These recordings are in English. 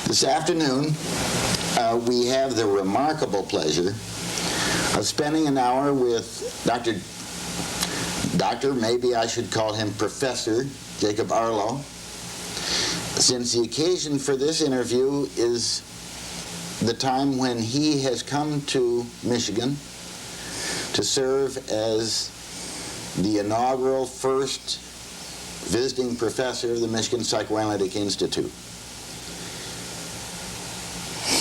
This afternoon, we have the remarkable pleasure of spending an hour with Dr. maybe I should call him Professor Jacob Arlow, since the occasion for this interview is the time when he has come to Michigan to serve as the inaugural first visiting professor of the Michigan Psychoanalytic Institute.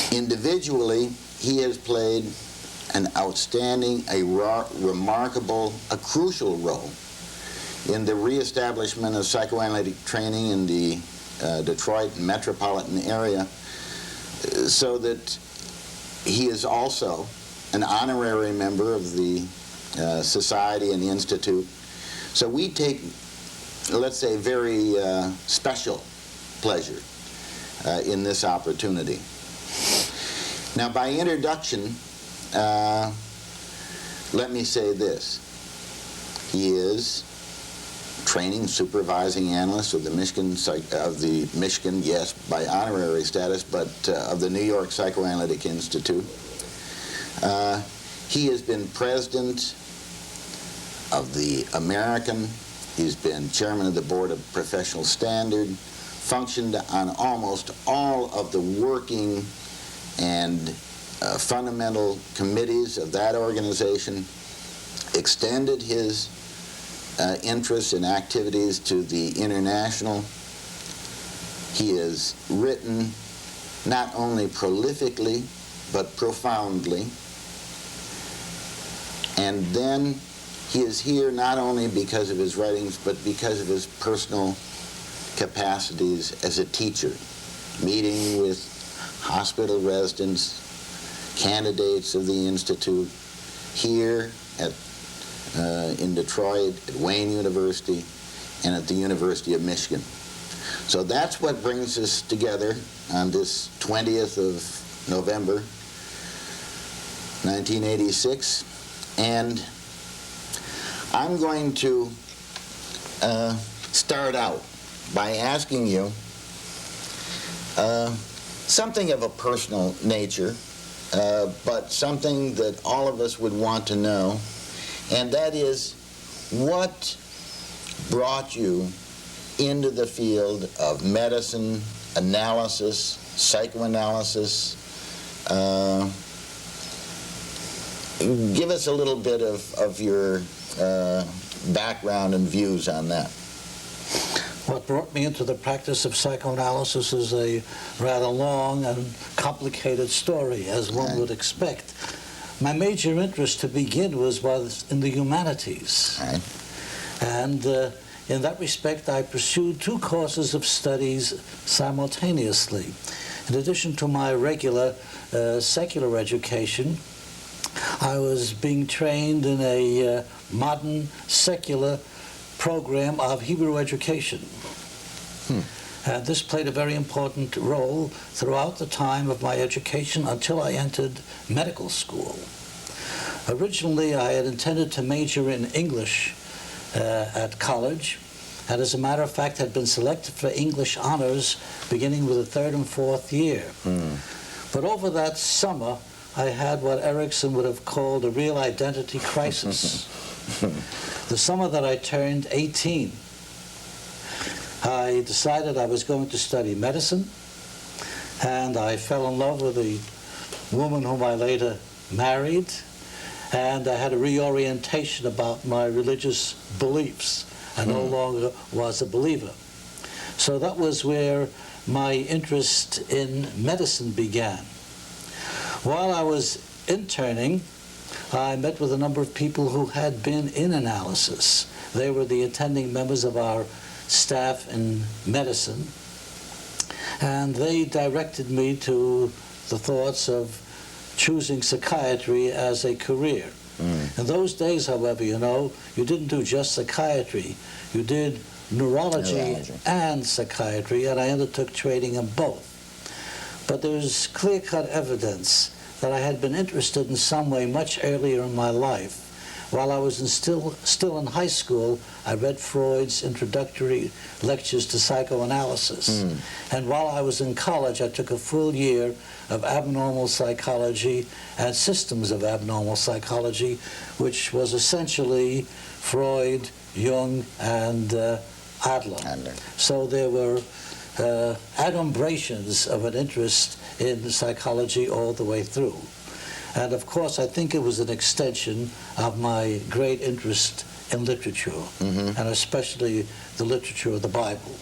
Individually, he has played an outstanding, remarkable, a crucial role in the reestablishment of psychoanalytic training in the Detroit metropolitan area, so that he is also an honorary member of the Society and the Institute. So we take, let's say, very special pleasure in this opportunity. Now, by introduction, let me say this. He is training supervising analyst of the Michigan, yes, by honorary status, but of the New York Psychoanalytic Institute. He has been president of the American. He's been chairman of the Board of Professional Standard, functioned on almost all of the working and fundamental committees of that organization, extended his interests and activities to the international. He has written not only prolifically, but profoundly. And then he is here not only because of his writings, but because of his personal capacities as a teacher, meeting with hospital residents, candidates of the Institute, here in Detroit, at Wayne University, and at the University of Michigan. So that's what brings us together on this 20th of November, 1986. And I'm going to start out by asking you something of a personal nature, but something that all of us would want to know, and that is, what brought you into the field of medicine, analysis, psychoanalysis? Give us a little bit of your background and views on that. What brought me into the practice of psychoanalysis is a rather long and complicated story, as one would expect. My major interest to begin was in the humanities. Right. And in that respect, I pursued two courses of studies simultaneously. In addition to my regular secular education, I was being trained in a modern secular program of Hebrew education. And this played a very important role throughout the time of my education until I entered medical school. Originally, I had intended to major in English at college, and as a matter of fact, had been selected for English honors beginning with the third and fourth year. But over that summer, I had what Erickson would have called a real identity crisis. The summer that I turned 18, I decided I was going to study medicine, and I fell in love with the woman whom I later married, and I had a reorientation about my religious beliefs. I no longer was a believer. So that was where my interest in medicine began. While I was interning, I met with a number of people who had been in analysis. They were the attending members of our staff in medicine, and they directed me to the thoughts of choosing psychiatry as a career. In those days, however, you know, you didn't do just psychiatry. You did neurology and psychiatry, and I undertook training in both. But there was clear-cut evidence that I had been interested in some way much earlier in my life while I was still in high school, I read Freud's introductory lectures to psychoanalysis. And while I was in college, I took a full year of abnormal psychology and systems of abnormal psychology, which was essentially Freud, Jung, and Adler. So there were adumbrations of an interest in psychology all the way through. And of course, I think it was an extension of my great interest in literature, and especially the literature of the Bible.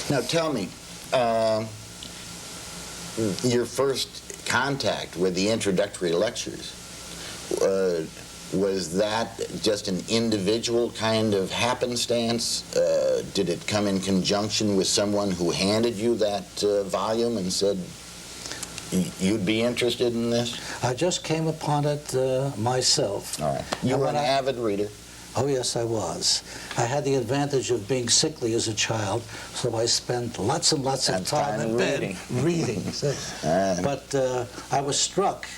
Now tell me, your first contact with the introductory lectures, was that just an individual kind of happenstance? Did it come in conjunction with someone who handed you that volume and said, you'd be interested in this? I just came upon it myself. All right. You were an avid reader? Oh, yes, I was. I had the advantage of being sickly as a child, so I spent lots and lots of time in bed reading. But I was struck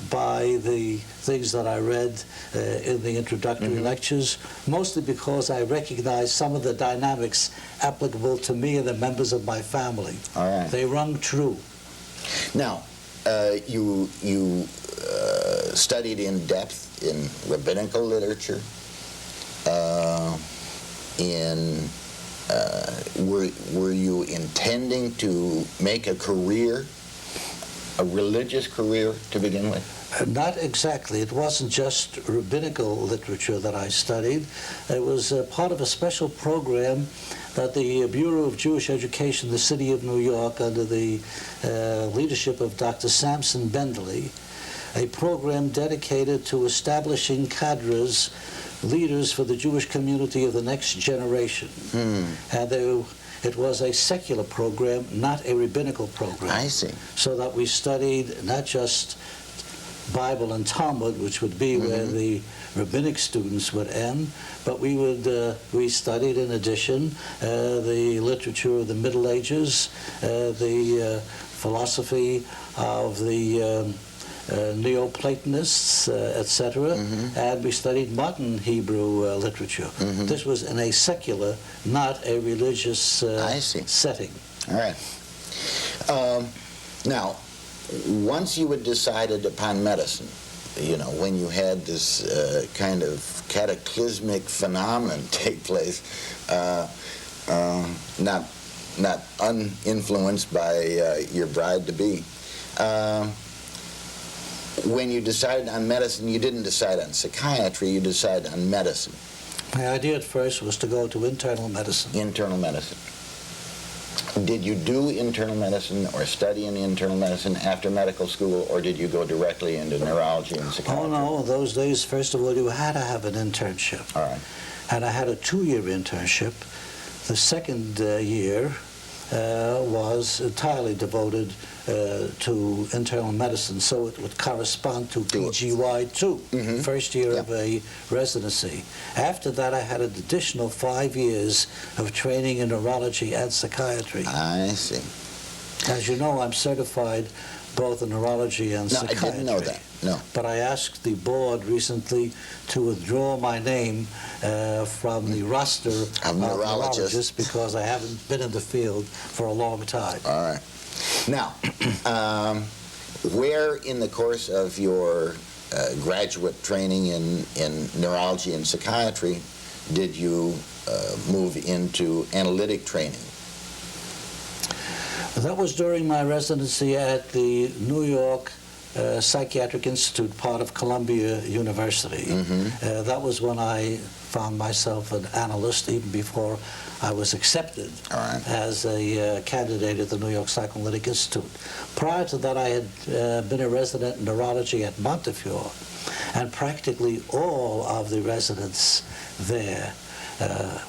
by the things that I read in the introductory lectures, mostly because I recognized some of the dynamics applicable to me and the members of my family. All right. They rung true. Now, you studied in depth in rabbinical literature. Were you intending to make a career, a religious career to begin with? Not exactly. It wasn't just rabbinical literature that I studied. It was part of a special program that the Bureau of Jewish Education, the City of New York, under the leadership of Dr. Samson Benderly, a program dedicated to establishing cadres, leaders for the Jewish community of the next generation. And it was a secular program, not a rabbinical program. I see. So that we studied not just Bible and Talmud, which would be where the rabbinic students would end, but we studied in addition the literature of the Middle Ages, the philosophy of the Neoplatonists, etc., and we studied modern Hebrew literature. This was in a secular, not a religious setting. All right. Now, once you had decided upon medicine, you know, when you had this kind of cataclysmic phenomenon take place, not uninfluenced by your bride-to-be, when you decided on medicine, you didn't decide on psychiatry, you decided on medicine. My idea at first was to go to internal medicine. Internal medicine. Did you do internal medicine or study in internal medicine after medical school, or did you go directly into neurology and psychiatry? Oh, no. Those days, first of all, you had to have an internship. All right. And I had a 2-year internship. The second year was entirely devoted to internal medicine, so it would correspond to PGY2, first year of a residency. After that, I had an additional 5 years of training in neurology and psychiatry. I see. As you know, I'm certified both in neurology and psychiatry. I didn't know that, no. But I asked the board recently to withdraw my name from the roster of neurologists because I haven't been in the field for a long time. All right. Now, where in the course of your graduate training in neurology and psychiatry did you move into analytic training? That was during my residency at the New York Psychiatric Institute, part of Columbia University. That was when I found myself an analyst, even before I was accepted as a candidate at the New York Psychoanalytic Institute. Prior to that, I had been a resident in neurology at Montefiore, and practically all of the residents there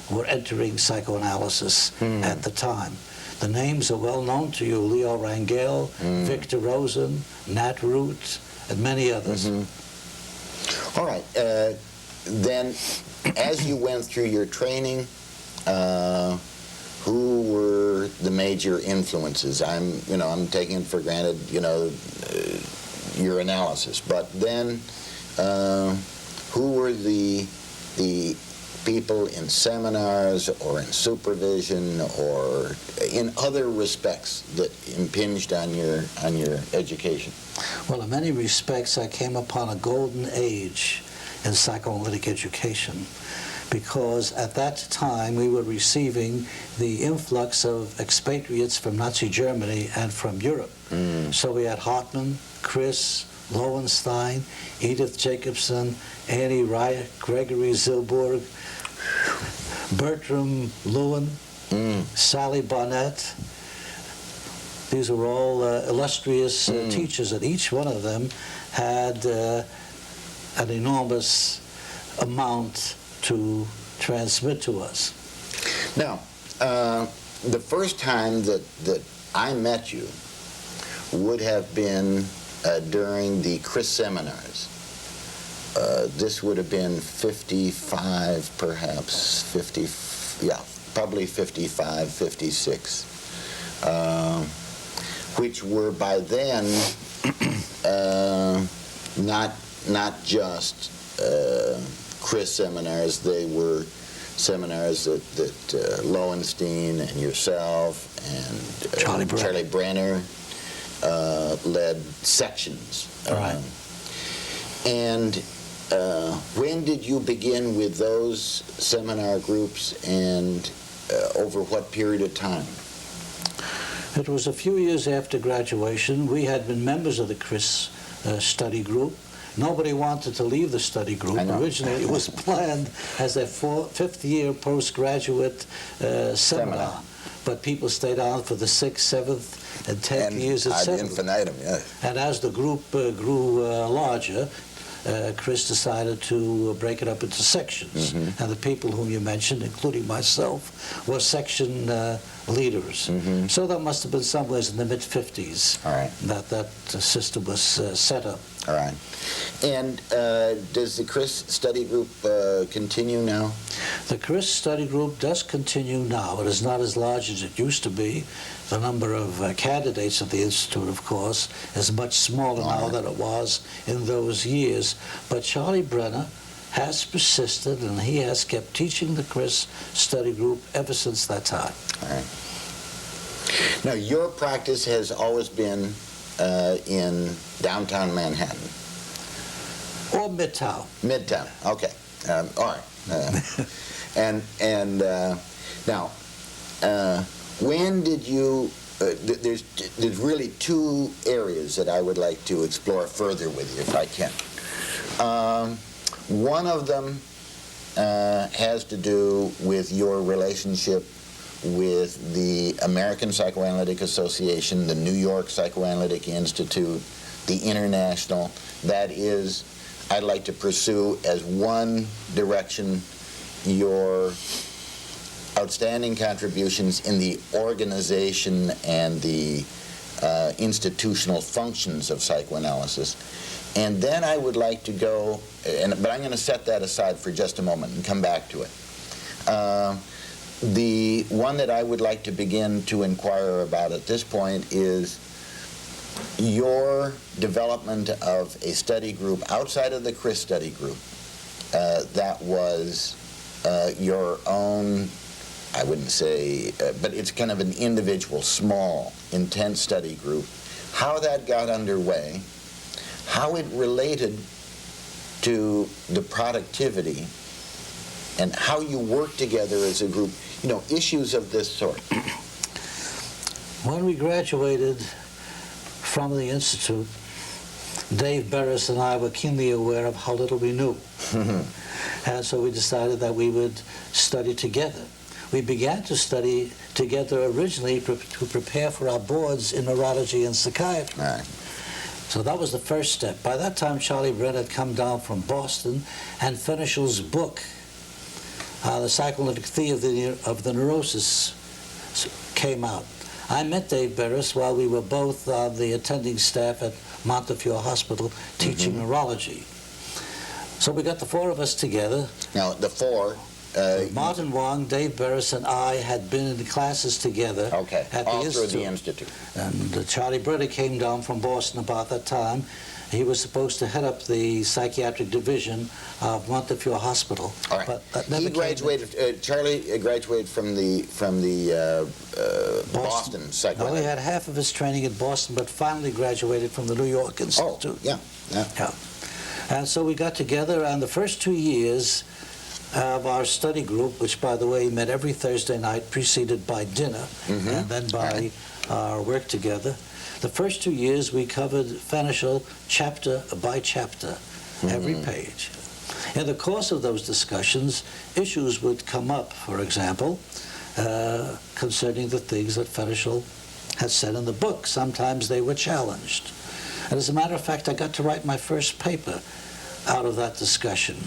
were entering psychoanalysis at the time. The names are well known to you: Leo Rangel, Victor Rosen, Nat Root, and many others. All right. Then, as you went through your training, who were the major influences? I'm taking it for granted, your analysis. But then, who were the people in seminars or in supervision or in other respects that impinged on your education? Well, in many respects, I came upon a golden age in psychoanalytic education, because at that time we were receiving the influx of expatriates from Nazi Germany and from Europe. So we had Hartman, Chris, Lowenstein, Edith Jacobson, Annie Rye, Gregory Zilberg, Bertram Lewin, Sally Barnett. These were all illustrious teachers, and each one of them had an enormous amount to transmit to us. Now, the first time that I met you would have been during the Chris seminars. This would have been 55, perhaps 50, yeah, probably 55, 56, which were by then not just Chris seminars. They were seminars that Lowenstein and yourself and Charlie Brenner led sections. Right. And when did you begin with those seminar groups, and over what period of time? It was a few years after graduation. We had been members of the Chris study group. Nobody wanted to leave the study group. Originally, it was planned as a fifth-year postgraduate seminar. But people stayed on for the 6th, 7th, and 10th years, etc. Ad infinitum, yeah. And as the group grew larger, Chris decided to break it up into sections. And the people whom you mentioned, including myself, were section leaders. So that must have been somewhere in the mid-50s that system was set up. All right. And does the Chris study group continue now? The Chris study group does continue now. It is not as large as it used to be. The number of candidates of the Institute, of course, is much smaller now than it was in those years. But Charlie Brenner has persisted, and he has kept teaching the Chris study group ever since that time. All right. Now, your practice has always been in downtown Manhattan. Or Midtown. Midtown, okay. All right. Now, when did you, there's really two areas that I would like to explore further with you, if I can. One of them has to do with your relationship with the American Psychoanalytic Association, the New York Psychoanalytic Institute, the International. That is, I'd like to pursue as one direction your outstanding contributions in the organization and the institutional functions of psychoanalysis. And then I would like to go, but I'm going to set that aside for just a moment and come back to it. The one that I would like to begin to inquire about at this point is your development of a study group outside of the Chris study group that was your own, I wouldn't say, but it's kind of an individual, small, intense study group. How that got underway, how it related to the productivity, and how you work together as a group, you know, issues of this sort. When we graduated from the Institute, Dave Barris and I were keenly aware of how little we knew. And so we decided that we would study together. We began to study together originally to prepare for our boards in neurology and psychiatry. Right. So that was the first step. By that time, Charlie Brenner had come down from Boston, and Fenischl's book, The Psychoanalytic Theory of the Neurosis, came out. I met Dave Barris while we were both on the attending staff at Montefiore Hospital teaching neurology. So we got the four of us together. Now, the four, Martin Wong, Dave Burris, and I had been in classes together Okay, at the all through Institute. the Institute. And Charlie Britta came down from Boston about that time. He was supposed to head up the psychiatric division of Montefiore Hospital. All right. But that never He graduated. Charlie graduated from the Boston No, he psychoanalyst. had half of his training at Boston, but finally graduated from the New York Institute. Oh, yeah. Yeah. And so we got together, and the first 2 years of our study group, which, by the way, met every Thursday night, preceded by dinner, and then by our work together. The first 2 years, we covered Fanishel chapter by chapter, every page. In the course of those discussions, issues would come up, for example, concerning the things that Fanishel had said in the book. Sometimes they were challenged. And as a matter of fact, I got to write my first paper out of that discussion.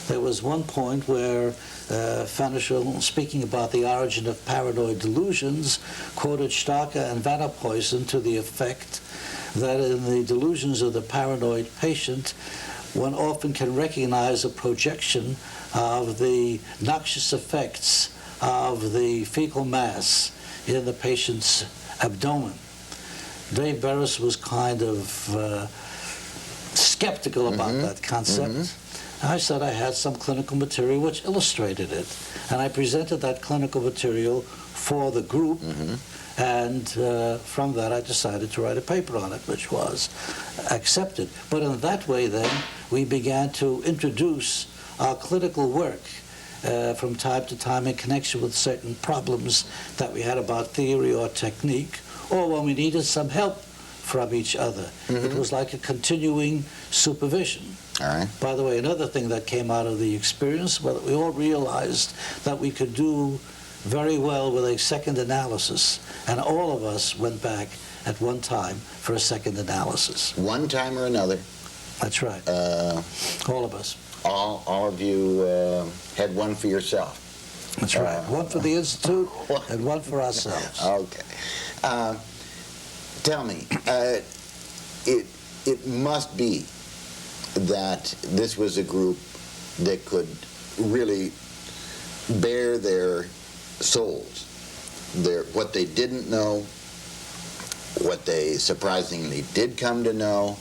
There was one point where Fanishel, speaking about the origin of paranoid delusions, quoted Starker and Vanderpoisen to the effect that in the delusions of the paranoid patient, one often can recognize a projection of the noxious effects of the fecal mass in the patient's abdomen. Dave Burris was kind of skeptical about that concept. I said I had some clinical material which illustrated it, and I presented that clinical material for the group, and from that I decided to write a paper on it, which was accepted. But in that way then, we began to introduce our clinical work from time to time in connection with certain problems that we had about theory or technique, or when we needed some help from each other. It was like a continuing supervision. All right. By the way, another thing that came out of the experience was that we all realized that we could do very well with a second analysis, and all of us went back at one time for a second analysis. One time or another, That's right. All of us. all of you had one for yourself. That's right. One for the Institute and one for ourselves. Okay. Tell me, it must be that this was a group that could really bare their souls, what they didn't know, what they surprisingly did come to know,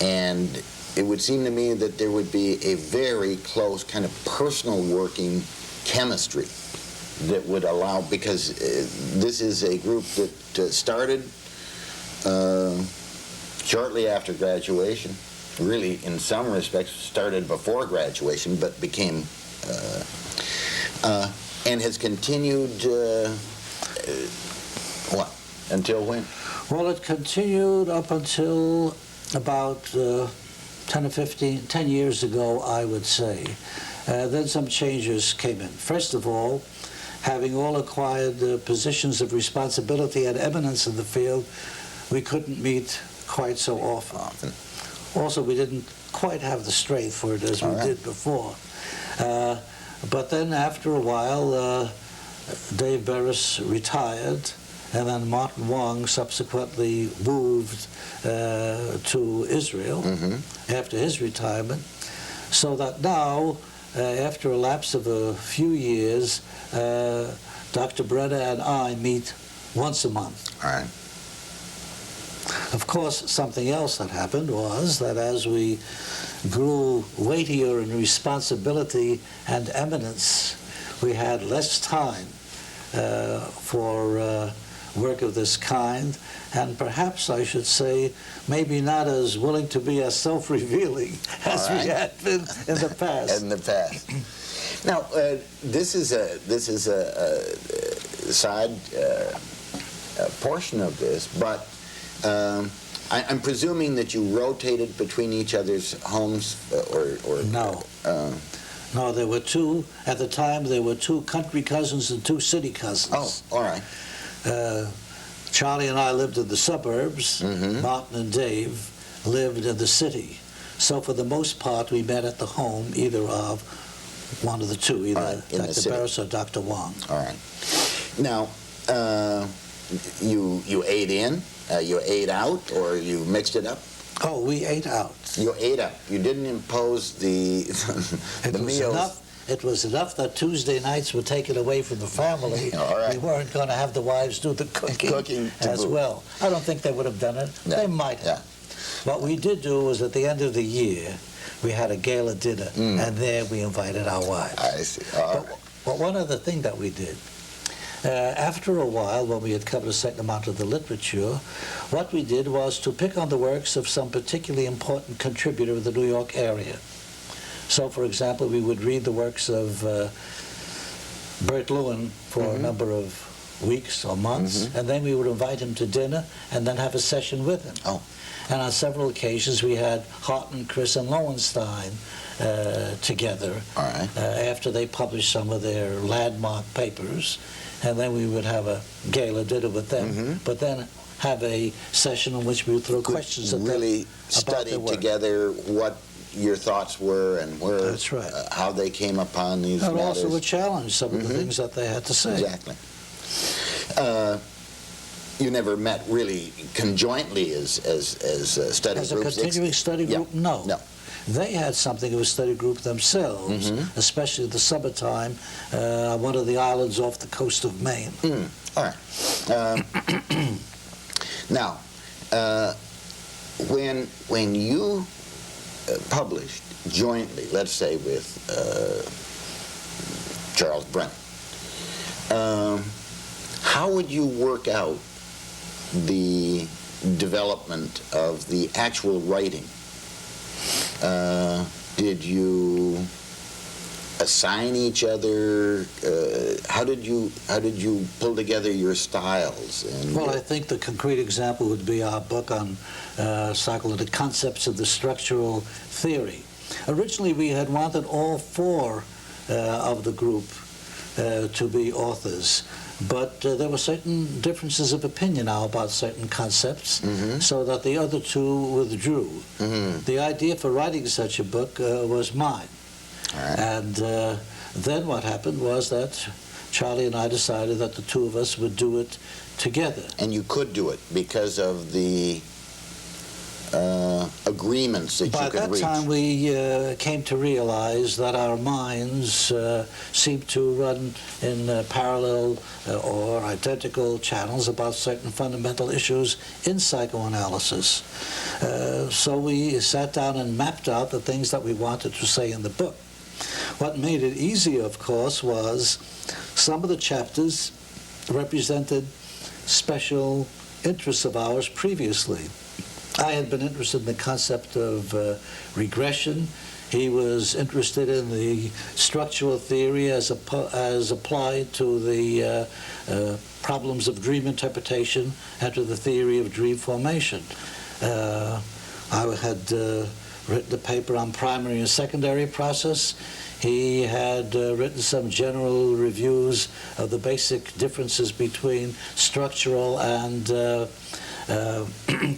and it would seem to me that there would be a very close kind of personal working chemistry that would allow, because this is a group that started shortly after graduation, really in some respects started before graduation, but became, and has continued, what, until when? Well, it continued up until about 10 years ago, I would say. Then some changes came in. First of all, having all acquired positions of responsibility and eminence in the field, we couldn't meet quite so often. Also, we didn't quite have the strength for it as we did before. But then after a while, Dave Burris retired, and then Martin Wong subsequently moved to Israel after his retirement, so that now, after a lapse of a few years, Dr. Breda and I meet once a month. All right. Of course, something else that happened was that as we grew weightier in responsibility and eminence, we had less time for work of this kind, and perhaps I should say maybe not as willing to be as self-revealing as we had been in the past. In the past. Now, this is a side portion of this, but I'm presuming that you rotated between each other's homes, or no. No, there were two, at the time there were two country cousins and two city cousins. Oh, all right. Charlie and I lived in the suburbs. Martin and Dave lived in the city. So for the most part, we met at the home either of one of the two, either Dr. Burris or Dr. Wong. All right. Now, you ate in, you ate out, or you mixed it up? Oh, we ate out. You ate up. You didn't impose the meals. It was enough that Tuesday nights were taken away from the family. All right. We weren't going to have the wives do the cooking as well. I don't think they would have done it. No. They might have. Yeah. What we did do was at the end of the year, we had a gala dinner, and there we invited our wives. I see. But one other thing that we did, after a while, when we had covered a certain amount of the literature, what we did was to pick on the works of some particularly important contributor of the New York area. So, for example, we would read the works of Bert Lewin for a number of weeks or months, and then we would invite him to dinner and then have a session with him. Oh. And on several occasions we had Hartman, Chris, and Lowenstein together after they published some of their landmark papers, and then we would have a gala dinner with them, but then have a session in which we would throw questions at them. Really study together what your thoughts were and where, that's right, how they came upon these matters. And also would challenge some of the things that they had to say. Exactly. You never met really conjointly as study groups? As a continuing study group, no. They had something of a study group themselves, especially in the summertime, one of the islands off the coast of Maine. All right. Now, when you published jointly, let's say with Charles Brennan, how would you work out the development of the actual writing? Did you assign each other? How did you pull together your styles? Well, I think the concrete example would be our book on psychoanalytic concepts of the structural theory. Originally, we had wanted all four of the group to be authors, but there were certain differences of opinion now about certain concepts, so that the other two withdrew. The idea for writing such a book was mine. And then what happened was that Charlie and I decided that the two of us would do it together. And you could do it because of the agreements that you could reach. By that time, we came to realize that our minds seemed to run in parallel or identical channels about certain fundamental issues in psychoanalysis. So we sat down and mapped out the things that we wanted to say in the book. What made it easier, of course, was some of the chapters represented special interests of ours previously. I had been interested in the concept of regression. He was interested in the structural theory as applied to the problems of dream interpretation and to the theory of dream formation. I had written a paper on primary and secondary process. He had written some general reviews of the basic differences between structural and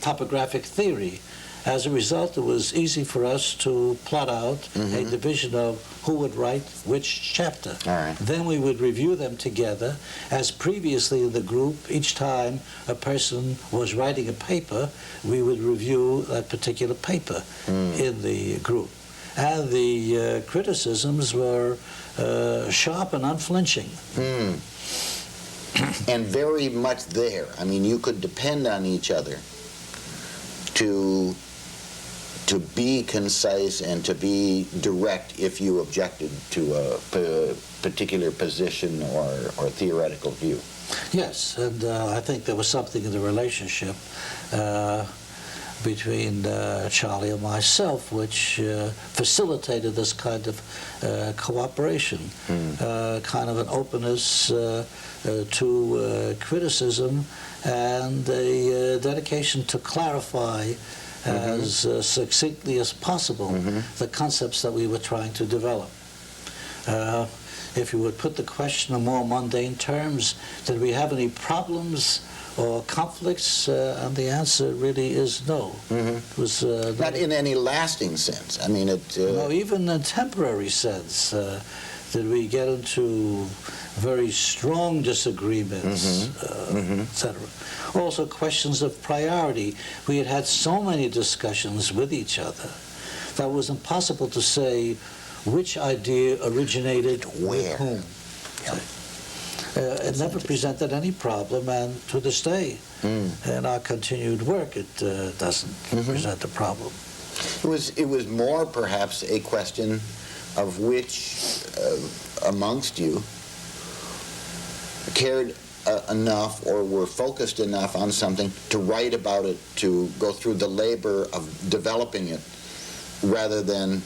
topographic theory. As a result, it was easy for us to plot out a division of who would write which chapter. Then we would review them together. As previously in the group, each time a person was writing a paper, we would review that particular paper in the group. And the criticisms were sharp and unflinching. And very much there. I mean, you could depend on each other to be concise and to be direct if you objected to a particular position or theoretical view. Yes, and I think there was something in the relationship between Charlie and myself which facilitated this kind of cooperation, kind of an openness to criticism and a dedication to clarify as succinctly as possible the concepts that we were trying to develop. If you would put the question in more mundane terms, did we have any problems or conflicts? And the answer really is no. It was not in any lasting sense. I mean, no, even in temporary sense. Did we get into very strong disagreements, etc.? Also questions of priority. We had had so many discussions with each other that it was impossible to say which idea originated with whom. It never presented any problem, and to this day, in our continued work, it doesn't present a problem. It was more perhaps a question of which amongst you cared enough or were focused enough on something to write about it, to go through the labor of developing it, rather than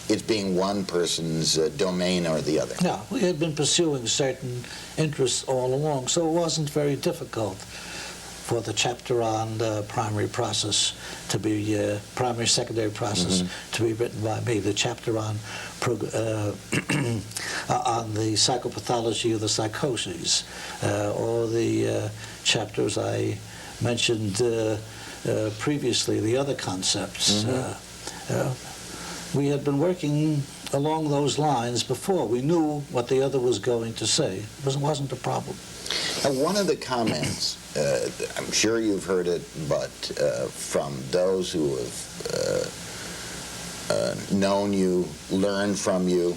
it being one person's domain or the other. Yeah, we had been pursuing certain interests all along, so it wasn't very difficult for the chapter on the primary process to be, primary secondary process to be written by me. The chapter on the psychopathology of the psychoses, or the chapters I mentioned previously, the other concepts. We had been working along those lines before. We knew what the other was going to say. It wasn't a problem. Now, one of the comments, I'm sure you've heard it, but from those who have known you, learned from you,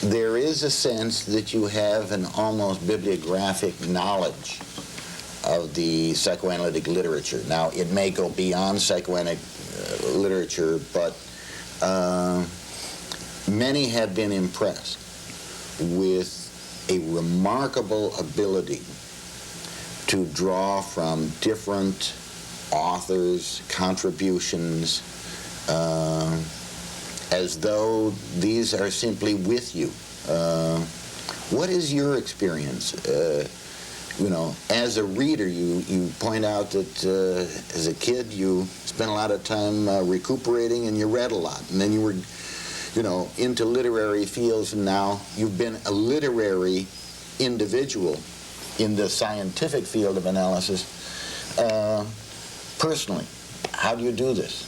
there is a sense that you have an almost bibliographic knowledge of the psychoanalytic literature. Now, it may go beyond psychoanalytic literature, but many have been impressed with a remarkable ability to draw from different authors' contributions as though these are simply with you. What is your experience? You know, as a reader, you point out that as a kid you spent a lot of time recuperating, and you read a lot, and then you were, you know, into literary fields, and now you've been a literary individual in the scientific field of analysis. Personally, how do you do this?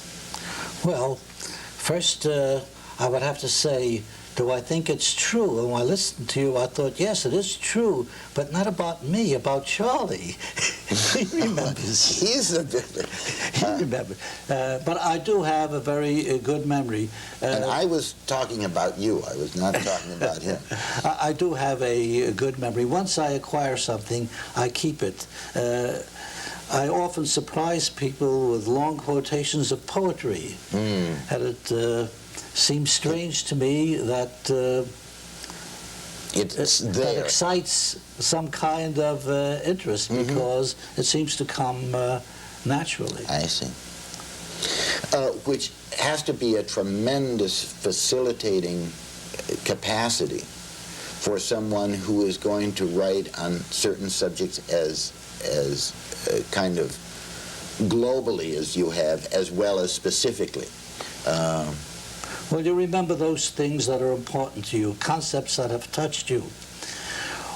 Well, first I would have to say, do I think it's true? And when I listened to you, I thought, yes, it is true, but not about me, about Charlie. He remembers. He's a bit. He remembers. But I do have a very good memory. And I was talking about you. I was not talking about him. I do have a good memory. Once I acquire something, I keep it. I often surprise people with long quotations of poetry. And it seems strange to me that that excites some kind of interest, because it seems to come naturally. I see. Which has to be a tremendous facilitating capacity for someone who is going to write on certain subjects as kind of globally as you have, as well as specifically. Well, you remember those things that are important to you, concepts that have touched you.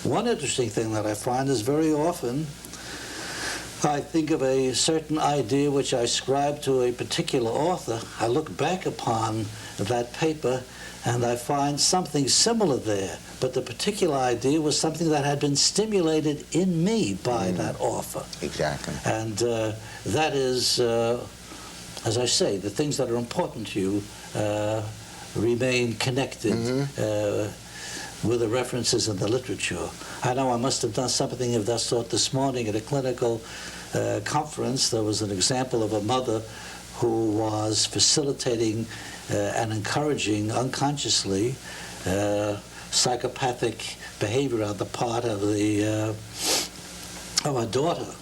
One interesting thing that I find is very often I think of a certain idea which I ascribe to a particular author. I look back upon that paper and I find something similar there, but the particular idea was something that had been stimulated in me by that author. Exactly. And that is, as I say, the things that are important to you remain connected with the references in the literature. I know I must have done something of that sort this morning at a clinical conference. There was an example of a mother who was facilitating and encouraging unconsciously psychopathic behavior on the part of her daughter.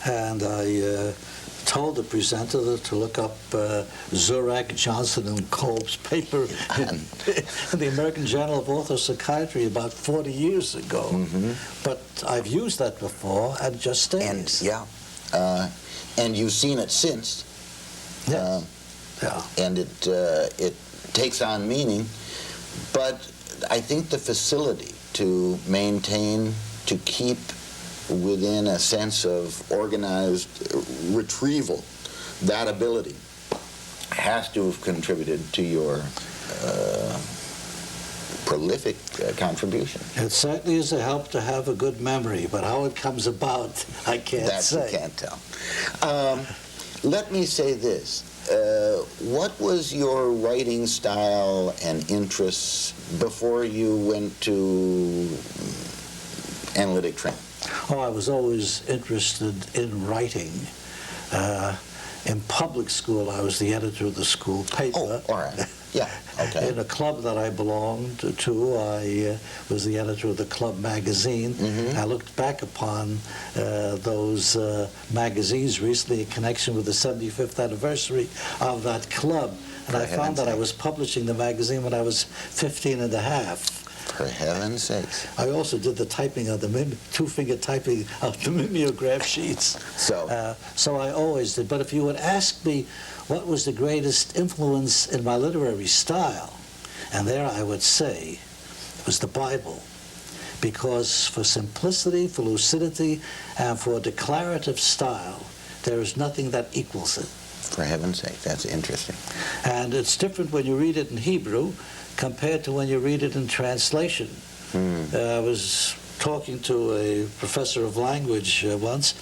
And I told the presenter to look up Zurak, Johnson, and Kolb's paper in the American Journal of Orthopsychiatry about 40 years ago. But I've used that before and just stays. And you've seen it since. Yes. And it takes on meaning. But I think the facility to maintain, to keep within a sense of organized retrieval, that ability has to have contributed to your prolific contribution. It certainly is a help to have a good memory, but how it comes about, I can't say. That you can't tell. Let me say this. What was your writing style and interests before you went to analytic training? Oh, I was always interested in writing. In public school, I was the editor of the school paper. Oh, all right. Yeah, okay. In a club that I belonged to, I was the editor of the club magazine. Mm-hmm. I looked back upon those magazines recently in connection with the 75th anniversary of that club. And I found that I was publishing the magazine when I was 15 and a half. For heaven's sakes. I also did the typing of the two-finger typing of the mimeograph sheets. So I always did. But if you would ask me what was the greatest influence in my literary style, and there I would say it was the Bible. Because for simplicity, for lucidity, and for declarative style, there is nothing that equals it. For heaven's sake, that's interesting. And it's different when you read it in Hebrew compared to when you read it in translation. I was talking to a professor of language once,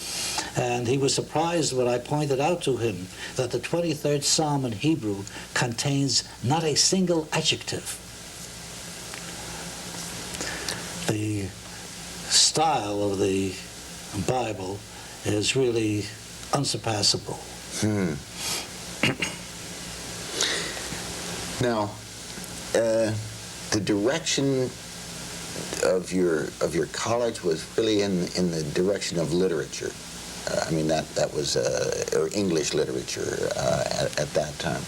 and he was surprised when I pointed out to him that the 23rd Psalm in Hebrew contains not a single adjective. The style of the Bible is really unsurpassable. Now, the direction of your college was really in the direction of literature. I mean, that was or English literature at that time.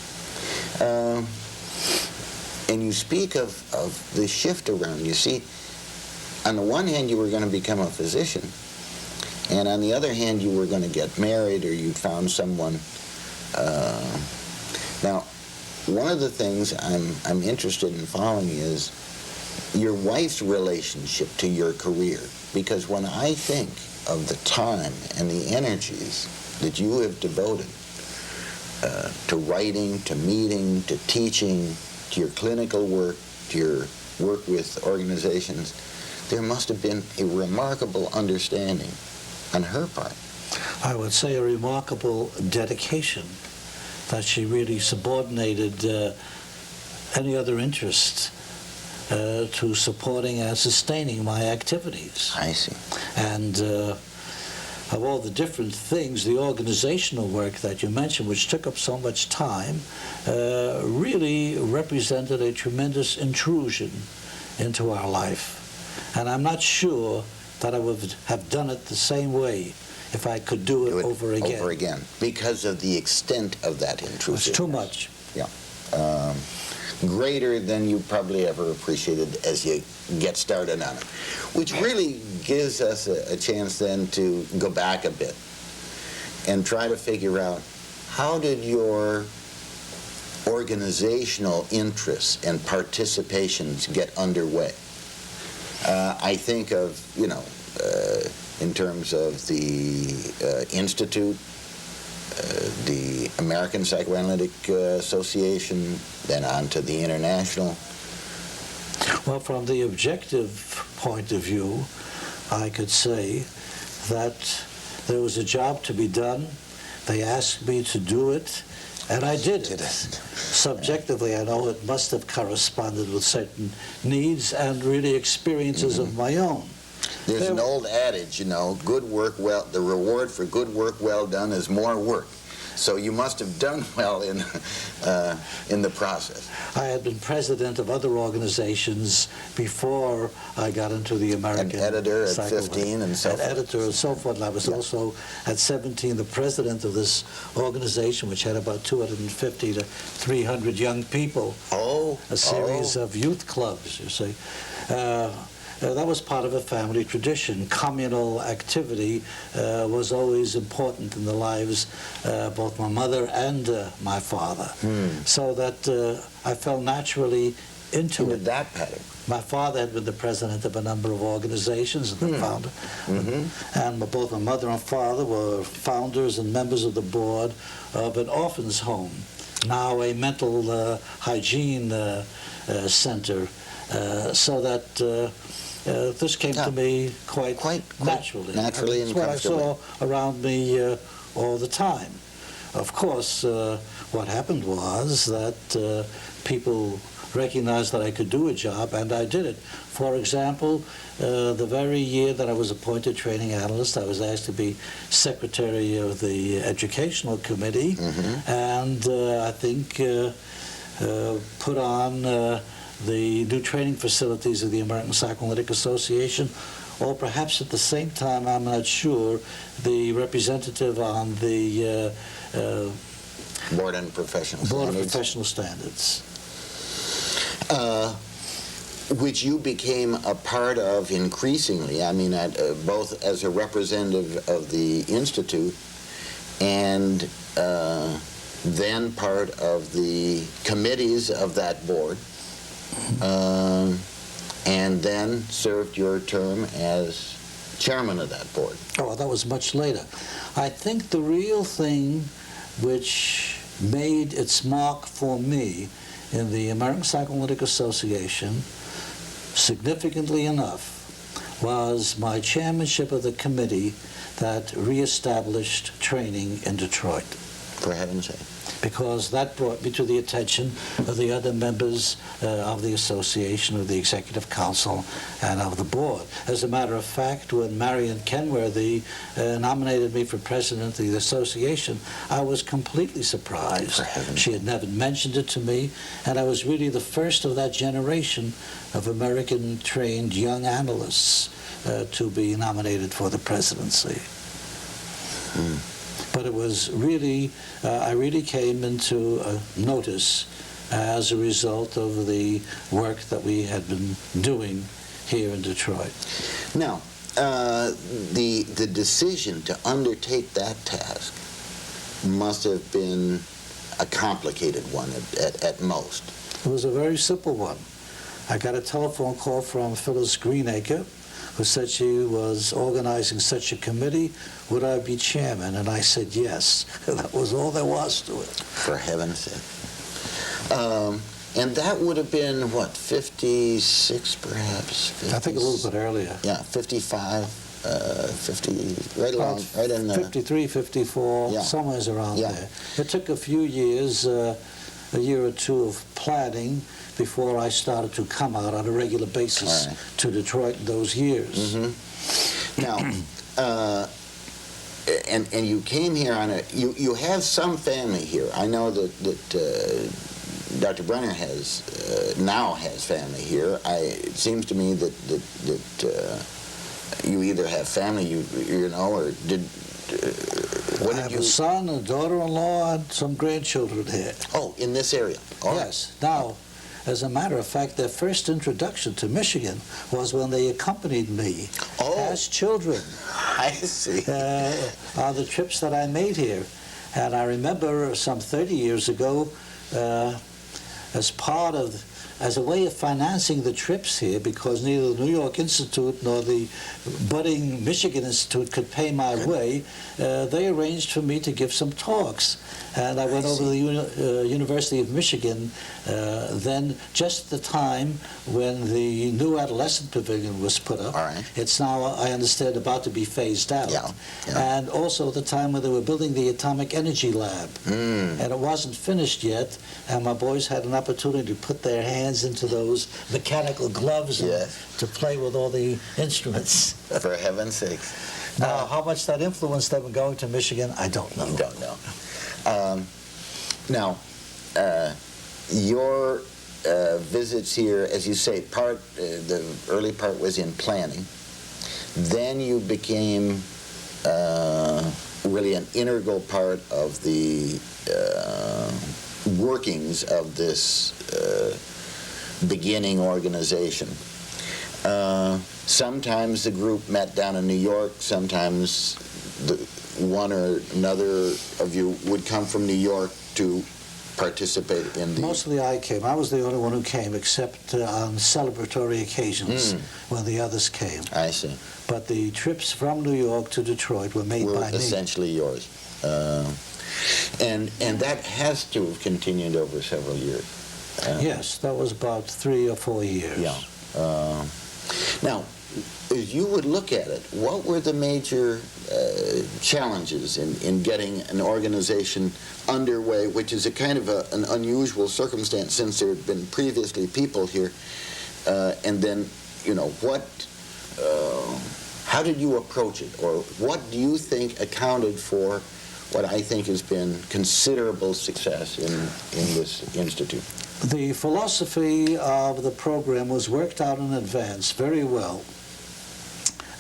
And you speak of the shift around. You see, on the one hand, you were going to become a physician, and on the other hand, you were going to get married, or you found someone. Now, one of the things I'm interested in following is your wife's relationship to your career. Because when I think of the time and the energies that you have devoted to writing, to meeting, to teaching, to your clinical work, to your work with organizations, there must have been a remarkable understanding on her part. I would say a remarkable dedication, that she really subordinated any other interest to supporting and sustaining my activities. I see. And of all the different things, the organizational work that you mentioned, which took up so much time, really represented a tremendous intrusion into our life. And I'm not sure that I would have done it the same way if I could do it over again. Over again, because of the extent of that intrusiveness. It's too much. Yeah. Greater than you probably ever appreciated as you get started on it. Which really gives us a chance then to go back a bit and try to figure out, how did your organizational interests and participations get underway? I think of, in terms of the Institute, the American Psychoanalytic Association, then on to the International. Well, from the objective point of view, I could say that there was a job to be done. They asked me to do it, and I did it. Subjectively, I know it must have corresponded with certain needs and really experiences of my own. There's an old adage, good work well, the reward for good work well done is more work. So you must have done well in the process. I had been president of other organizations before I got into the American. An editor at 15 and so forth. An editor and so forth. And I was also at 17 the president of this organization, which had about 250 to 300 young people. A series of youth clubs, you see. That was part of a family tradition. Communal activity was always important in the lives both my mother and my father. So that I fell naturally into it. That pattern. My father had been the president of a number of organizations and the founder. And both my mother and father were founders and members of the board of an orphan's home, now a mental hygiene center So that this came to me quite naturally. Naturally and what I comfortably. saw around me all the time. Of course, what happened was that people recognized that I could do a job, and I did it. For example, the very year that I was appointed training analyst, I was asked to be secretary of the educational committee, and I think put on the new training facilities of the American Psychoanalytic Association, or perhaps at the same time, I'm not sure, the representative on the Board on Professional Board of Standards. Professional Standards. Which you became a part of increasingly, I mean, both as a representative of the Institute and then part of the committees of that board, and then served your term as chairman of that board. Oh, that was much later. I think the real thing which made its mark for me in the American Psychoanalytic Association, significantly enough, was my chairmanship of the committee that reestablished training in Detroit. For heaven's sake. Because that brought me to the attention of the other members of the association, of the executive council, and of the board. As a matter of fact, when Marion Kenworthy nominated me for president of the association, I was completely surprised. She had never mentioned it to me, and I was really the first of that generation of American-trained young analysts to be nominated for the presidency. But it was really, I really came into notice as a result of the work that we had been doing here in Detroit. Now, the decision to undertake that task must have been a complicated one at most. It was a very simple one. I got a telephone call from Phyllis Greenacre, who said she was organizing such a committee. Would I be chairman? And I said yes. That was all there was to it. For heaven's sake. And that would have been, what, 56 perhaps? 50, I think a little bit earlier. Yeah, 55, 50, right along, right in the... 53, 54, Yeah. somewhere around Yeah. there. It took a few years, a year or two of planning before I started to come out on a regular basis to Detroit in those years. Now, and you came here on a, you have some family here. I know that Dr. Brenner now has family here. It seems to me that you either have family, you know, or did. I have a son, a daughter-in-law, and some grandchildren here. Oh, in this area. All yes. Right. Now, as a matter of fact, their first introduction to Michigan was when they accompanied me as children. I see. On the trips that I made here. And I remember some 30 years ago, as a way of financing the trips here, because neither the New York Institute nor the budding Michigan Institute could pay my way, they arranged for me to give some talks. And I went over to the University of Michigan then, just the time when the new adolescent pavilion was put up. It's now, I understand, about to be phased out. And also the time when they were building the atomic energy lab. And it wasn't finished yet, and my boys had an opportunity to put their hands into those mechanical gloves and to play with all the instruments. For heaven's sake. Now, how much that influenced them going to Michigan, I don't know. You don't know. Now, your visits here, as you say, the early part was in planning. Then you became really an integral part of the workings of this beginning organization. Sometimes the group met down in New York, sometimes one or another of you would come from New York to participate in the... Mostly I came. I was the only one who came, except on celebratory occasions when the others came. I see. But the trips from New York to Detroit were made by me. Essentially yours. And that has to have continued over several years. Yes, that was about 3 or 4 years. Yeah. Now, as you would look at it, what were the major challenges in getting an organization underway, which is a kind of an unusual circumstance since there had been previously people here, and then, you know, how did you approach it, or what do you think accounted for what I think has been considerable success in this institute? The philosophy of the program was worked out in advance very well.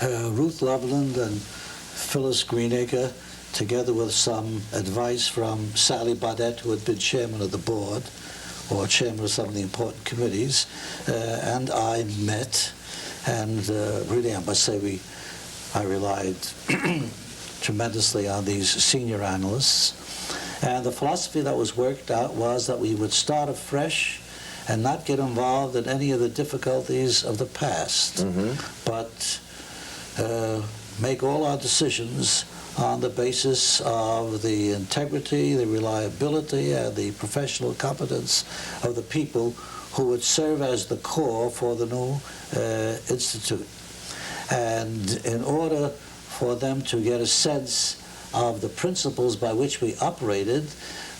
Ruth Loveland and Phyllis Greenacre, together with some advice from Sally Baudet, who had been chairman of the board, or chairman of some of the important committees, and I met, and really I must say I relied tremendously on these senior analysts. And the philosophy that was worked out was that we would start afresh and not get involved in any of the difficulties of the past, but make all our decisions on the basis of the integrity, the reliability, and the professional competence of the people who would serve as the core for the new institute. And in order for them to get a sense of the principles by which we operated,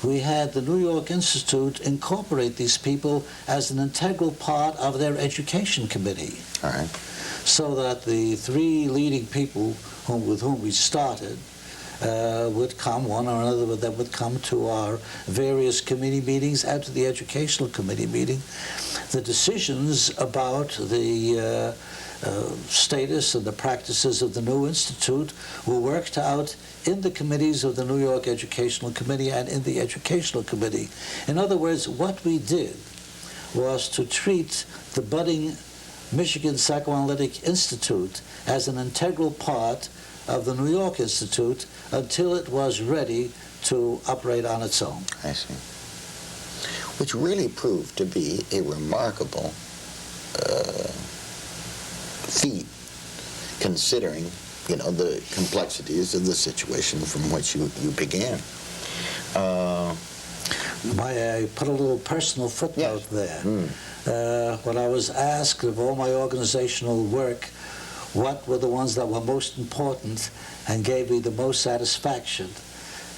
we had the New York Institute incorporate these people as an integral part of their education committee. All right. So that the 3 leading people with whom we started would come, one or another of them would come to our various committee meetings and to the educational committee meeting. The decisions about the status and the practices of the new institute were worked out in the committees of the New York Educational Committee and in the Educational Committee. In other words, what we did was to treat the budding Michigan Psychoanalytic Institute as an integral part of the New York Institute until it was ready to operate on its own. I see. Which really proved to be a remarkable feat, considering, you know, the complexities of the situation from which you began. May I put a little personal footnote there? When I was asked of all my organizational work, what were the ones that were most important and gave me the most satisfaction,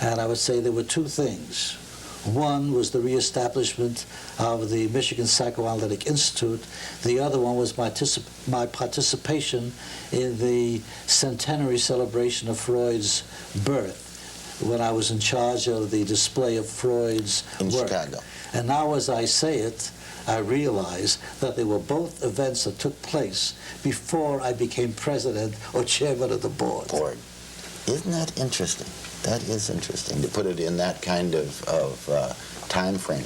and I would say there were 2 things. One was the reestablishment of the Michigan Psychoanalytic Institute. The other one was my participation in the centenary celebration of Freud's birth, when I was in charge of the display of Freud's work. Chicago. And now as I say it, I realize that they were both events that took place before I became president or chairman of the board. Isn't that interesting? That is interesting to put it in that kind of time frame.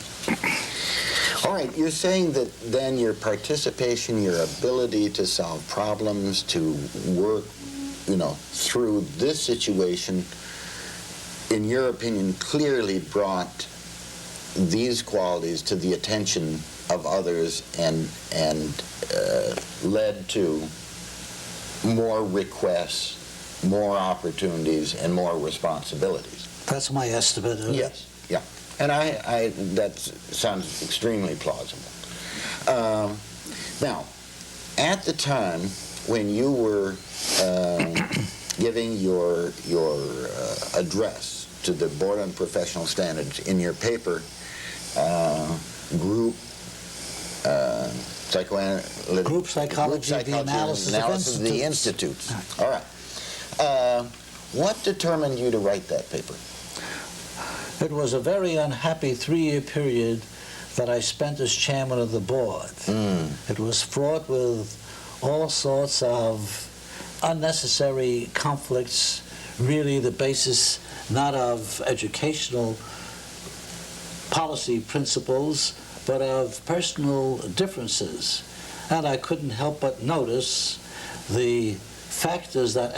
All right, you're saying that then your participation, your ability to solve problems, to work, you know, through this situation, in your opinion, clearly brought these qualities to the attention of others and led to more requests, more opportunities, and more responsibilities. That's my estimate of it. Yes, yeah. And that sounds extremely plausible. Now, at the time when you were giving your address to the Board on Professional Standards in your paper, Group Psychology, the Analysis of the Institutes. All right. What determined you to write that paper? It was a very unhappy 3-year period that I spent as chairman of the board. It was fraught with all sorts of unnecessary conflicts, really the basis not of educational policy principles, but of personal differences. And I couldn't help but notice the factors that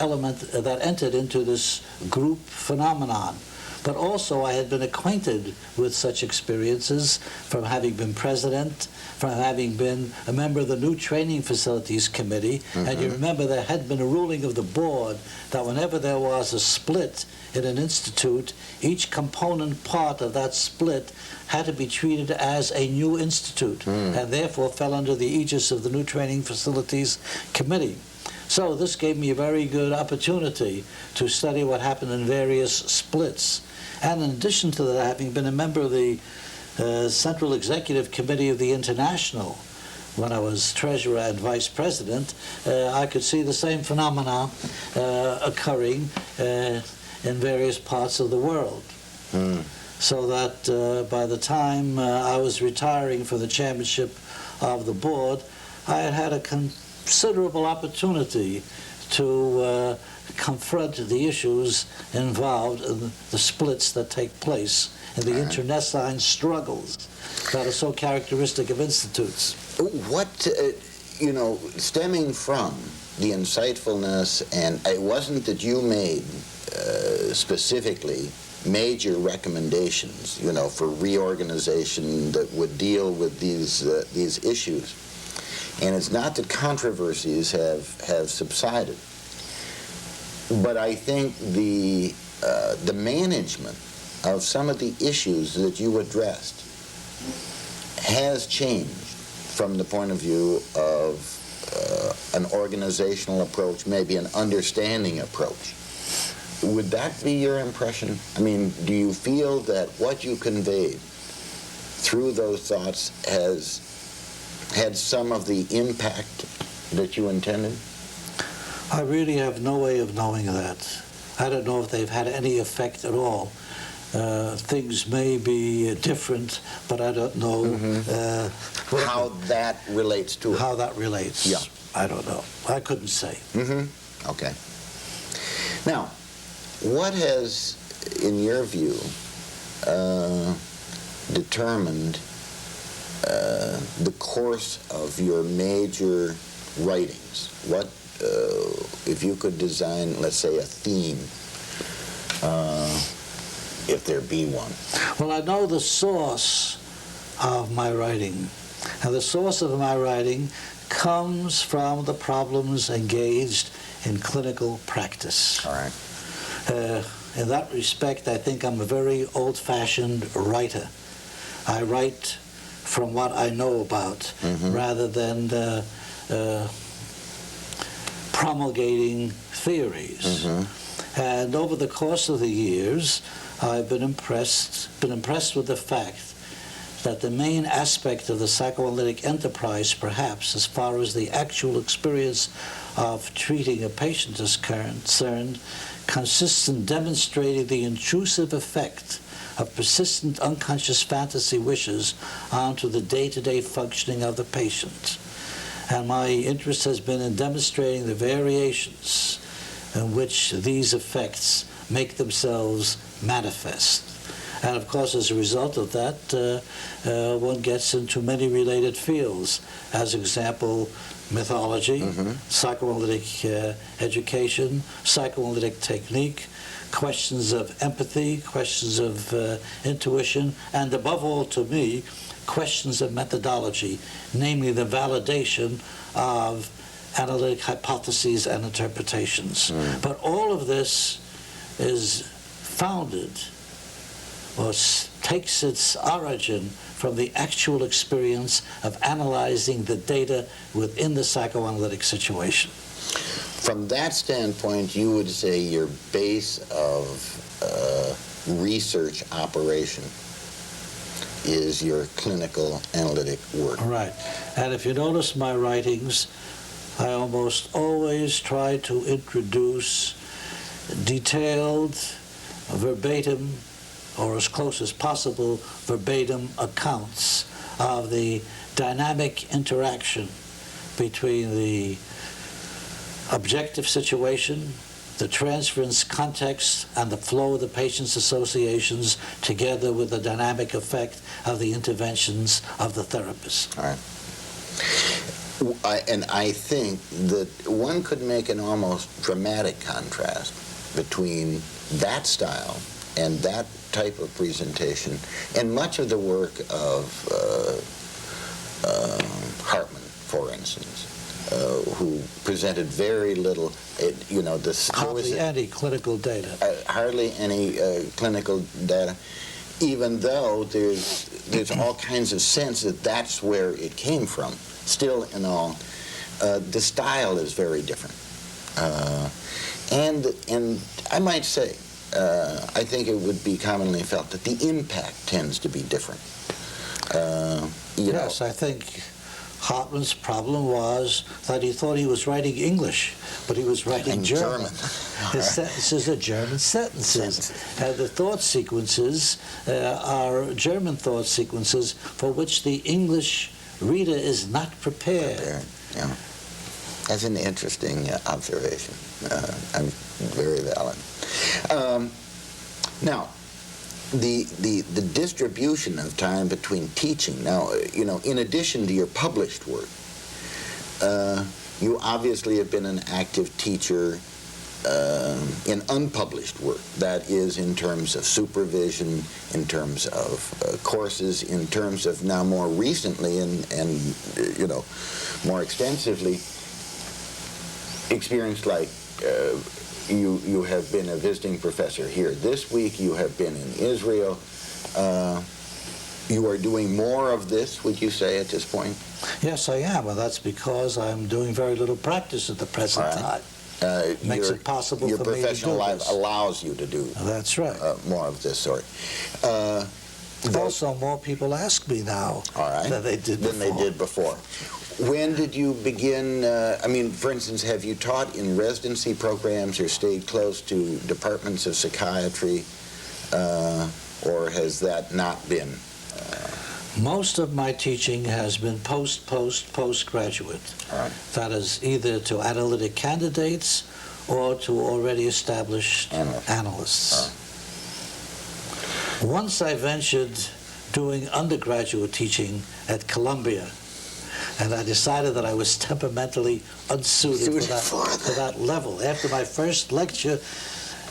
entered into this group phenomenon. But also I had been acquainted with such experiences from having been president, from having been a member of the New Training Facilities Committee. And you remember there had been a ruling of the board that whenever there was a split in an institute, each component part of that split had to be treated as a new institute, and therefore fell under the aegis of the New Training Facilities Committee. So this gave me a very good opportunity to study what happened in various splits. And in addition to that, having been a member of the Central Executive Committee of the International, when I was treasurer and vice president, I could see the same phenomena occurring in various parts of the world. So that by the time I was retiring from the chairmanship of the board, I had had a considerable opportunity to confront the issues involved in the splits that take place and the internecine struggles that are so characteristic of institutes. What, stemming from the insightfulness, and it wasn't that you made specifically major recommendations, for reorganization that would deal with these issues. And it's not that controversies have subsided, but I think the management of some of the issues that you addressed has changed from the point of view of an organizational approach, maybe an understanding approach. Would that be your impression? I mean, do you feel that what you conveyed through those thoughts has had some of the impact that you intended? I really have no way of knowing that. I don't know if they've had any effect at all. Things may be different, but I don't know how that relates to it. How that relates. Yeah. I don't know. I couldn't say. Okay. Now, what has, in your view, determined the course of your major writings? What, if you could design, let's say, a theme, if there be one? Well, I know the source of my writing. And the source of my writing comes from the problems engaged in clinical practice. All right. In that respect, I think I'm a very old-fashioned writer. I write from what I know about, rather than promulgating theories. And over the course of the years, I've been impressed with the fact that the main aspect of the psychoanalytic enterprise, perhaps, as far as the actual experience of treating a patient is concerned, consists in demonstrating the intrusive effect of persistent unconscious fantasy wishes onto the day-to-day functioning of the patient. And my interest has been in demonstrating the variations in which these effects make themselves manifest. And of course, as a result of that, one gets into many related fields. As example, mythology, psychoanalytic education, psychoanalytic technique, questions of empathy, questions of intuition, and above all, to me, questions of methodology, namely the validation of analytic hypotheses and interpretations. But all of this is founded, or takes its origin from the actual experience of analyzing the data within the psychoanalytic situation. From that standpoint, you would say your base of research operation is your clinical analytic work. Right. And if you notice my writings, I almost always try to introduce detailed, verbatim, or as close as possible, verbatim accounts of the dynamic interaction between the objective situation, the transference context, and the flow of the patient's associations, together with the dynamic effect of the interventions of the therapist. All right. And I think that one could make an almost dramatic contrast between that style and that type of presentation and much of the work of Hartman, for instance. who presented very little, there was Hardly any clinical data. hardly any clinical data, even though there's all kinds of sense that that's where it came from. Still, in all, the style is very different, and I might say, I think it would be commonly felt that the impact tends to be different. Yes, I think Hartman's problem was that he thought he was writing English, but he was writing German. His sentences are German sentences, and the thought sequences are German thought sequences for which the English reader is not prepared. Yeah. That's an interesting observation. Very valid. Now, the distribution of time between teaching. Now, in addition to your published work, you obviously have been an active teacher in unpublished work. That is, in terms of supervision, in terms of courses, in terms of now more recently and more extensively experienced, like you have been a visiting professor here this week. You have been in Israel. You are doing more of this, would you say, at this point? Yes, I am, and that's because I'm doing very little practice at the present time. Makes it possible for me to do this. Your professional life allows you to do that's right. More of this sort. Also, more people ask me now than they did before. When did you begin, for instance, have you taught in residency programs or stayed close to departments of psychiatry, or has that not been? Most of my teaching has been postgraduate. That is either to analytic candidates or to already established analysts. Once I ventured doing undergraduate teaching at Columbia, and I decided that I was temperamentally unsuited for that level. After my first lecture,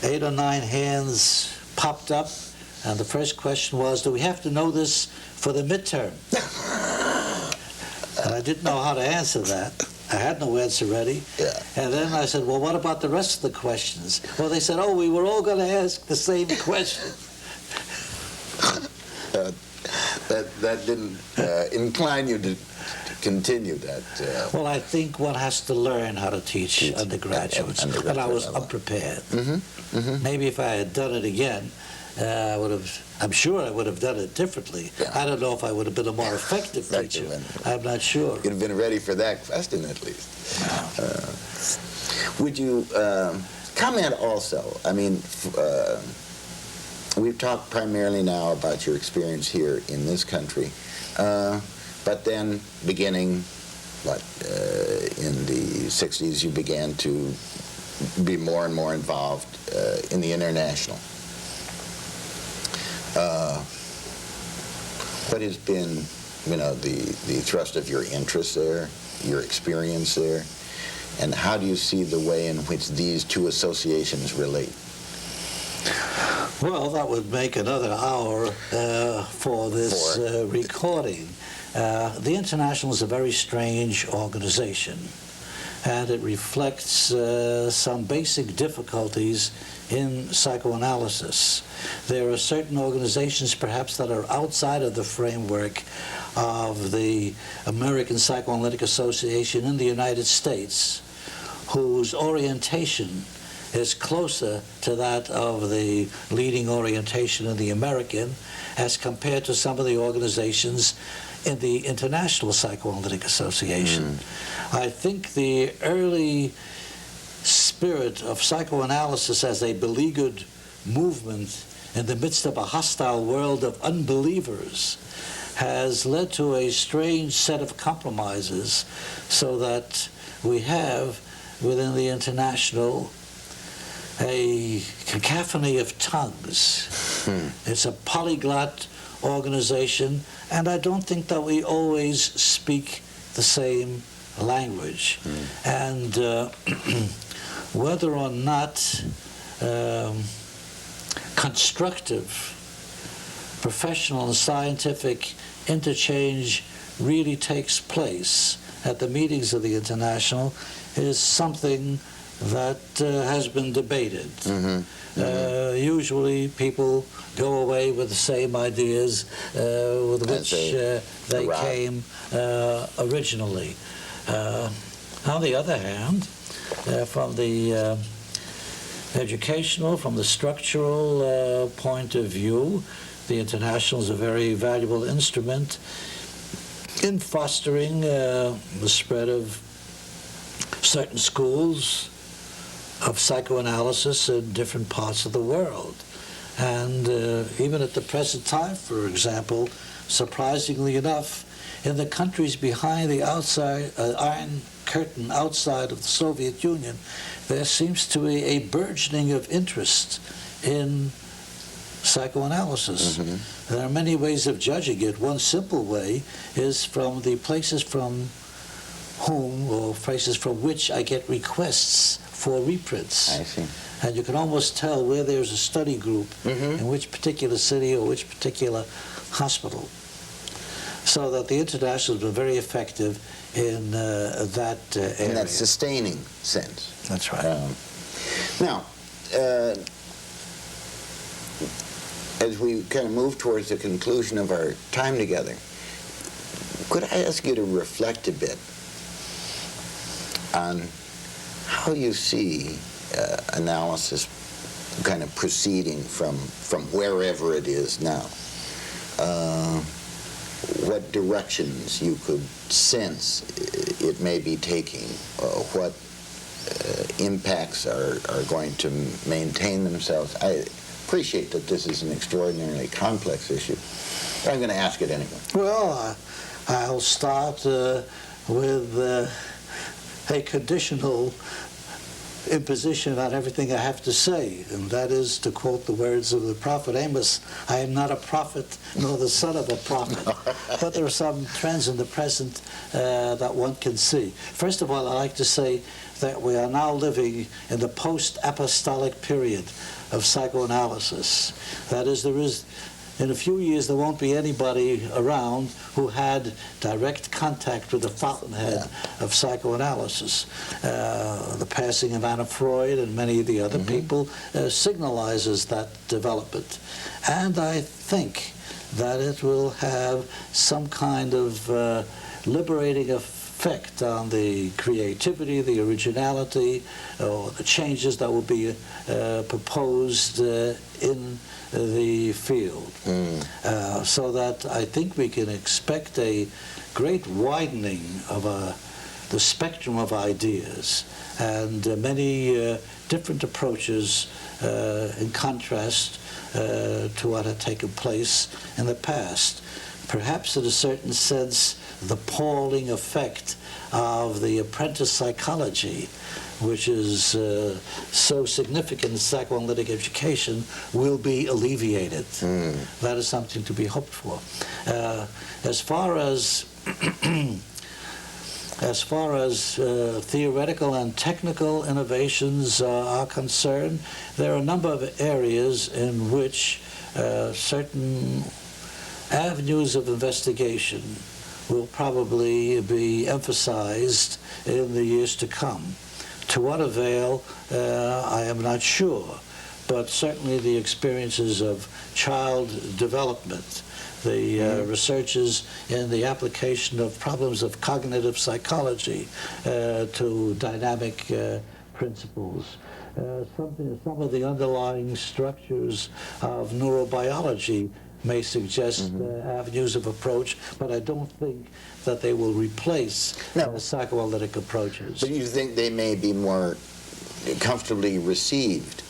8 or 9 hands popped up, and the first question was, do we have to know this for the midterm? And I didn't know how to answer that. I had no answer ready. And then I said, well, what about the rest of the questions? Well, they said, we were all going to ask the same question. That didn't incline you to continue that. Well, I think one has to learn how to teach undergraduates, and I was unprepared. Maybe if I had done it again, I'm sure I would have done it differently. I don't know if I would have been a more effective teacher. I'm not sure. You'd have been ready for that question, at least. Would you comment also, we've talked primarily now about your experience here in this country, but then beginning, in the 60s, you began to be more and more involved in the international. What has been, the thrust of your interest there, your experience there, and how do you see the way in which these two associations relate? Well, that would make another hour for this recording. The International is a very strange organization, and it reflects some basic difficulties in psychoanalysis. There are certain organizations perhaps that are outside of the framework of the American Psychoanalytic Association in the United States, whose orientation is closer to that of the leading orientation in the American as compared to some of the organizations in the International Psychoanalytic Association. I think the early spirit of psychoanalysis as a beleaguered movement in the midst of a hostile world of unbelievers has led to a strange set of compromises, so that we have within the International a cacophony of tongues. It's a polyglot organization, and I don't think that we always speak the same language. And whether or not constructive professional and scientific interchange really takes place at the meetings of the International is something that has been debated. Usually people go away with the same ideas with which they came originally. On the other hand, from the educational, from the structural point of view, the International is a very valuable instrument in fostering the spread of certain schools of psychoanalysis in different parts of the world. And even at the present time, for example, surprisingly enough, in the countries behind the Iron Curtain outside of the Soviet Union, there seems to be a burgeoning of interest in psychoanalysis. There are many ways of judging it. One simple way is from the places from whom, or places from which I get requests for reprints. I see. And you can almost tell where there's a study group in which particular city or which particular hospital. So that the International has been very effective in that area. In that sustaining sense. That's right. Now, as we kind of move towards the conclusion of our time together, could I ask you to reflect a bit on how you see analysis kind of proceeding from wherever it is now? What directions you could sense it may be taking, what impacts are going to maintain themselves. I appreciate that this is an extraordinarily complex issue, but I'm going to ask it anyway. Well, I'll start with a conditional imposition on everything I have to say, and that is, to quote the words of the prophet Amos, I am not a prophet nor the son of a prophet. But there are some trends in the present that one can see. First of all, I'd like to say that we are now living in the post-apostolic period of psychoanalysis. That is, in a few years there won't be anybody around who had direct contact with the fountainhead of psychoanalysis. The passing of Anna Freud and many of the other people signalizes that development. And I think that it will have some kind of liberating effect on the creativity, the originality, or the changes that will be proposed in the field. So that I think we can expect a great widening of the spectrum of ideas and many different approaches in contrast to what had taken place in the past. Perhaps in a certain sense, the palling effect of the apprentice psychology, which is so significant in psychoanalytic education, will be alleviated. That is something to be hoped for. As far as theoretical and technical innovations are concerned, there are a number of areas in which certain avenues of investigation will probably be emphasized in the years to come. To what avail, I am not sure, but certainly the experiences of child development, the researches in the application of problems of cognitive psychology to dynamic principles, some of the underlying structures of neurobiology may suggest avenues of approach, but I don't think that they will replace psychoanalytic approaches. But you think they may be more comfortably received?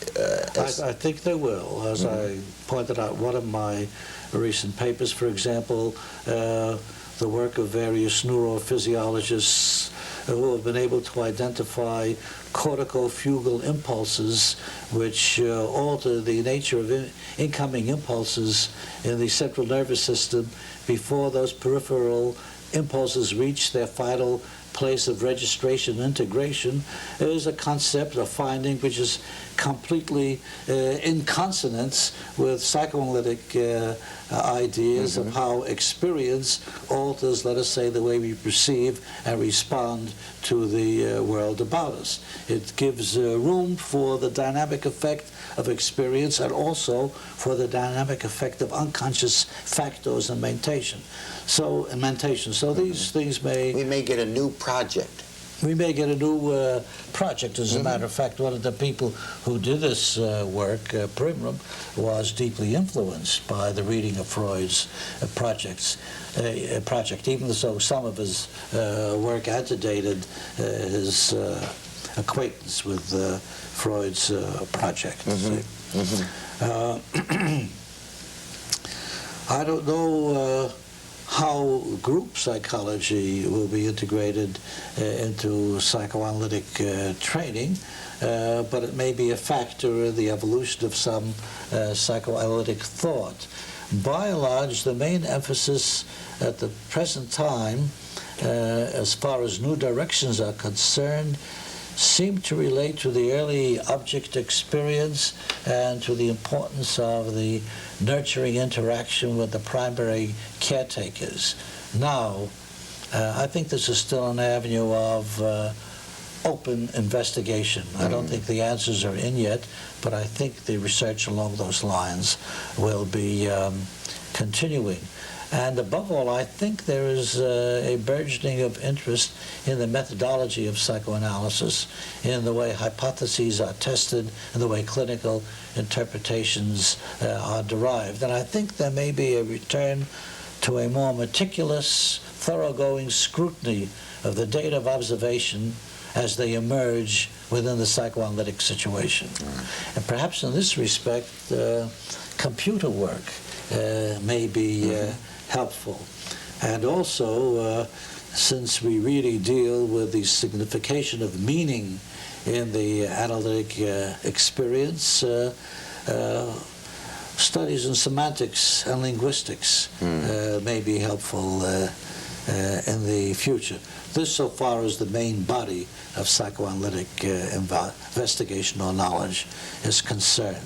I think they will. As I pointed out, one of my recent papers, for example, the work of various neurophysiologists who have been able to identify corticofugal impulses which alter the nature of incoming impulses in the central nervous system before those peripheral impulses reach their final place of registration and integration is a concept, a finding, which is completely in consonance with psychoanalytic ideas of how experience alters, let us say, the way we perceive and respond to the world about us. It gives room for the dynamic effect of experience and also for the dynamic effect of unconscious factors and mentation. So these things We may get a new project. we may get a new project. As a matter of fact, one of the people who did this work, Primram, was deeply influenced by the reading of Freud's project, even though some of his work antedated his acquaintance with Freud's project. I don't know how group psychology will be integrated into psychoanalytic training, but it may be a factor in the evolution of some psychoanalytic thought. By and large, the main emphasis at the present time, as far as new directions are concerned, seem to relate to the early object experience and to the importance of the nurturing interaction with the primary caretakers. Now, I think this is still an avenue of open investigation. I don't think the answers are in yet, but I think the research along those lines will be continuing. And above all, I think there is a burgeoning of interest in the methodology of psychoanalysis, in the way hypotheses are tested, in the way clinical interpretations are derived. And I think there may be a return to a more meticulous, thoroughgoing scrutiny of the data of observation as they emerge within the psychoanalytic situation. And perhaps in this respect, computer work may be helpful. And also, since we really deal with the signification of meaning in the analytic experience, studies in semantics and linguistics may be helpful in the future. This, so far as the main body of psychoanalytic investigation or knowledge is concerned.